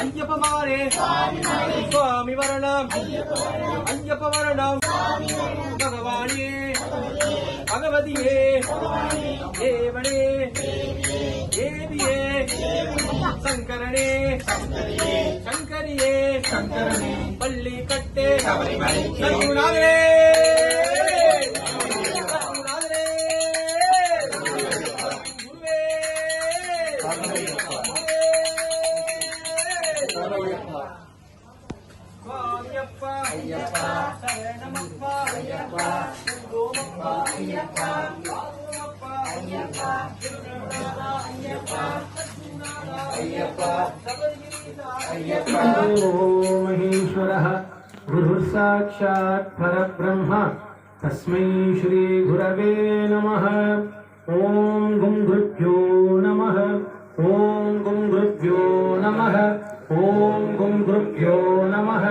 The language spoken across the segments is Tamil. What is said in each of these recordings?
ஐயப்பமானே சுவாமி வரணம் ஐயப்ப வரணம் பகவானே பகவதியே தேவனே தேவியே சங்கரனே சங்கரியே பள்ளி கட்டே ரகுநாதரே ஐயப்பா ஐயப்பா சரணமப்பா ஐயப்பா கோமப்பா ஐயப்பா கோமப்பா ஐயப்பா ஐயப்பா ஐயப்பா ஐயப்பா ஓம் மகேஸ்வரः குரு சாட்சாத் பரபிரம்ம தஸ்மை ஸ்ரீ குரவே நமः ஓம் கும் குருப்யோ நமः ஓம் கும் குருப்யோ நமः ஓம் கும் குருப்யோ நமः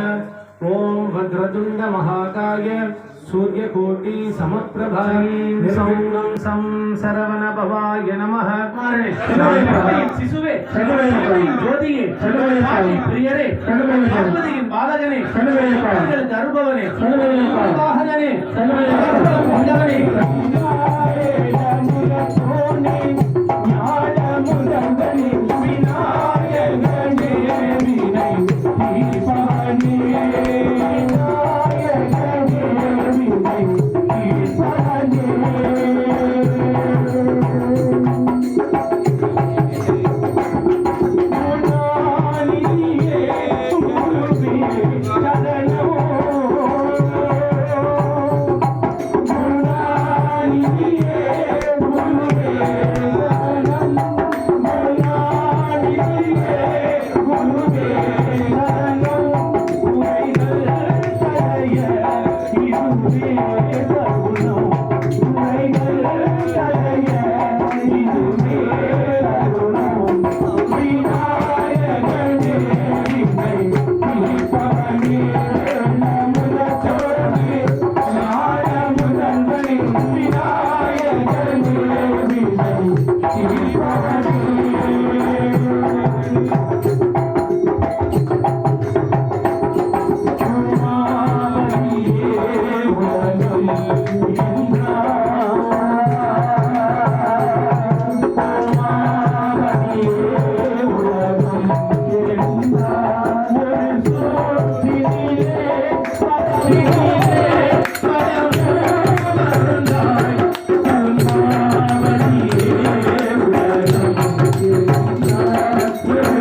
ஓம் வக்ரதுண்ட மகாகாய சூர்யகோட்டி சமப்பிரபா நிர்விਘ்னம் சரவண பவாய நமः சிசுவே ஜோதியே பிரியரே பார்வதியின் பாலகனே அருபவனே வாகனனே மண்டவனே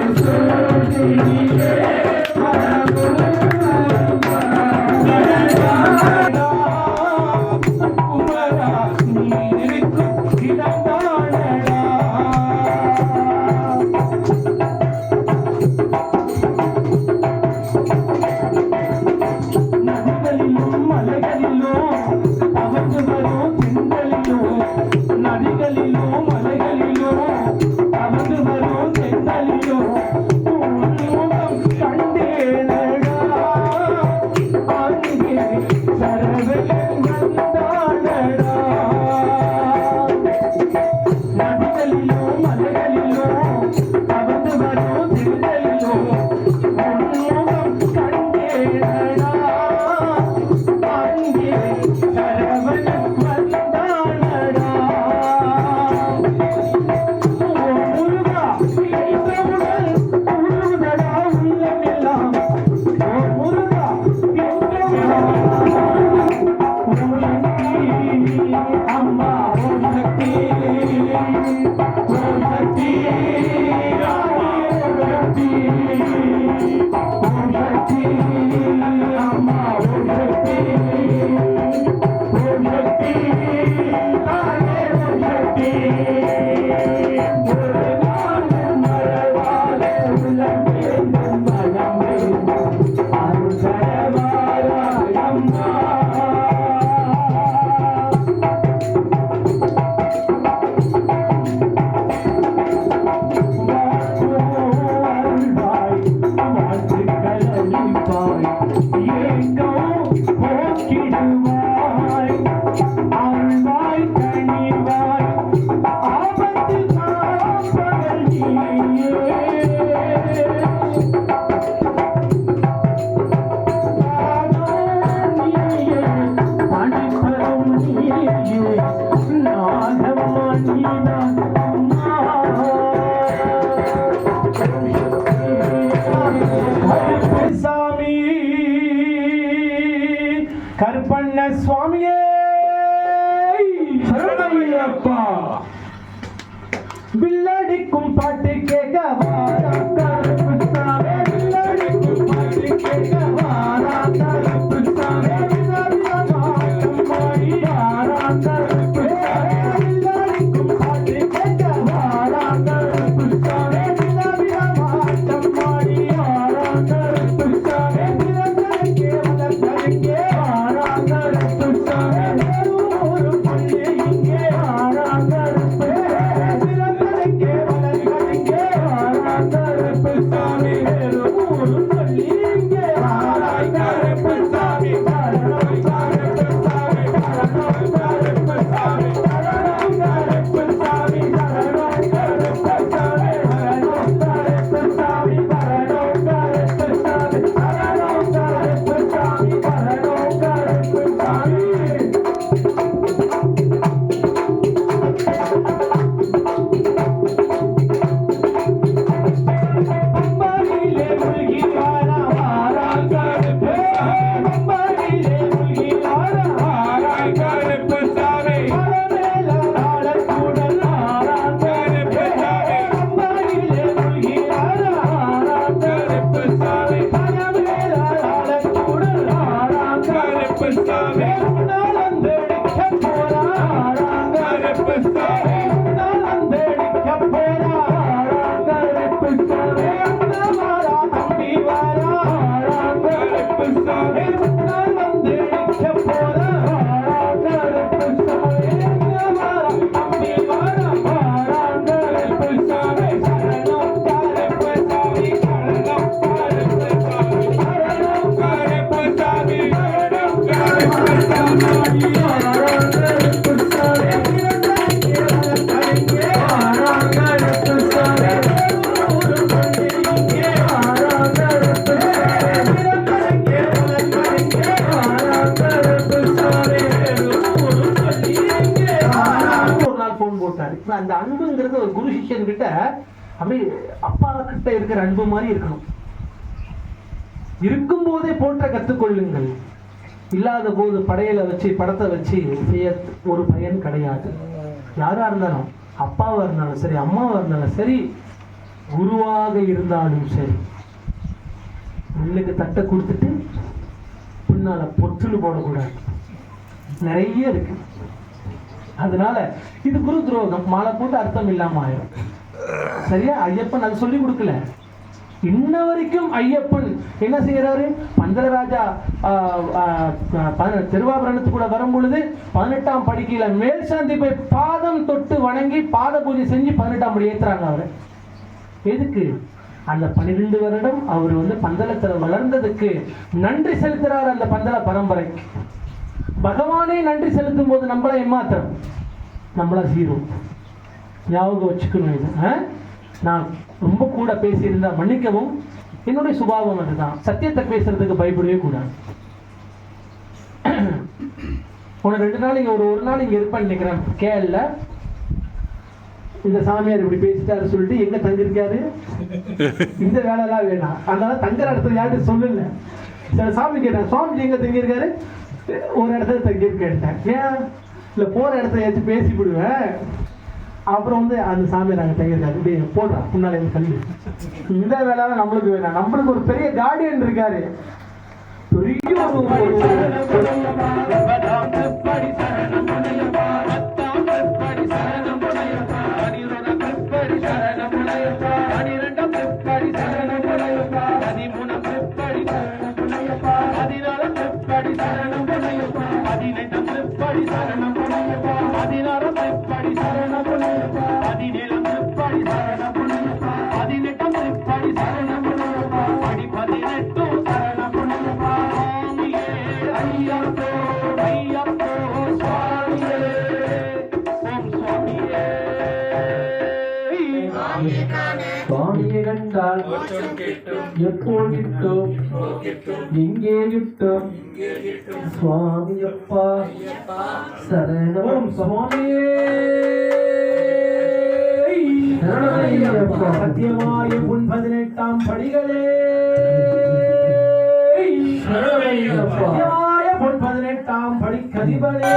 Thank you. நீதான் அம்மா சாமி கருப்பண்ண சுவாமியே சரணமையப்பா வில்லடிக்கும் பாட்டு கேட்க வாரா கருப்பு சாமி வில்லடிக்கும் பாட்டு கேட்க வாரா கருப்பு சாமி மாடி வாரா கருப்பு சாமி வில்லடிக்கும் பாட்டு கேட்க வாரா கருப்பு சாமி மாட்டம் மாடி வாரா கருப்பு சாமி விலகே வளர்ந்தே வாரா கருப்பு சாமி ஒரு பள்ளி இங்கே வாரா கருப்பு அந்த அன்புங்கிறது ஒரு குரு சிஷ்யன் கிட்ட அப்படி அப்பா கிட்ட இருக்கிற அன்பு மாதிரி இருக்கணும். இருக்கும் போதே போற்ற கத்துக்கொள்ளுங்கள். இல்லாத போது படையில வச்சு படத்தை வச்சு செய்ய ஒரு பயன் கிடையாது. யாரா இருந்தாலும், அப்பாவா இருந்தாலும் சரி, அம்மாவா இருந்தாலும் சரி, குருவாக இருந்தாலும் சரி, முன்னுக்கு தட்டை கொடுத்துட்டு பின்னால பொற்றுன்னு போடக்கூடாது. நிறைய இருக்கு. அதனால இது குரு துரோகம். மாலை போட்டு அர்த்தம் இல்லாம ஆயிரும். சரியா? ஐயப்பன் அது சொல்லி கொடுக்கல. இன்ன வரைக்கும் ஐயப்பன் என்ன செய்யறாரு? பந்தலராஜா திருவாபரணத்துக்குள்ள வரும் பொழுது 18ஆம் படிக்கையில மேல் சாந்தி போய் பாதம் தொட்டு வணங்கி பாத பூஜை செஞ்சு 18ஆம் படி ஏத்துறாங்க. அவரு எதுக்கு? அந்த 12 வருடம் அவர் பந்தளத்துல வளர்ந்ததுக்கு நன்றி செலுத்துறாரு. அந்த பந்தள பரம்பரைக்கு பகவானே நன்றி செலுத்தும் போது நம்மள ஏமாத்திரம், நம்மள ஜீரோ. ஞாபகம் வச்சுக்கணும். இது நான் ரொம்ப கூட பேசியிருந்தா மன்னிக்கவும். என்னுடைய சுபாவம் அதுதான். சத்தியத்தை பேசுறதுக்கு பயப்படவே கூடாது. உன 2 நாள் இங்க ஒரு நாள் இங்க இருப்பேன் நினைக்கிறேன். கேள்ல இந்த சாமியார் இப்படி பேசிட்டாரு சொல்லிட்டு எங்க தங்கிருக்காரு, இந்த வேலைலாம் வேணாம். அதனால தங்குற இடத்துல யாரும் சொல்லல. சில சாமி கேட்டேன், சுவாமி எங்க தங்கியிருக்காரு? ஒரு இடத்துல தங்கியிருக்கேன். ஏன் இல்லை போற இடத்துல ஏதாச்சும் பேசி விடுவேன். அப்புறம் அந்த சாமி நாங்கள் தங்கியிருக்காரு. இப்படி போடுறா முன்னால கல்வி. இந்த வேலை நம்மளுக்கு வேணாம். நம்மளுக்கு ஒரு பெரிய கார்டியன் இருக்காரு. பெரிய சுவாமியை கண்டால் எப்போ கிட்டும், எங்கே கிட்டும்? சுவாமியப்பா சரணம். சுவாமியே சத்தியமாய உன் 18ஆம் படிகளே சத்தியமாய பொன் 18ஆம் படிக்கதிபனே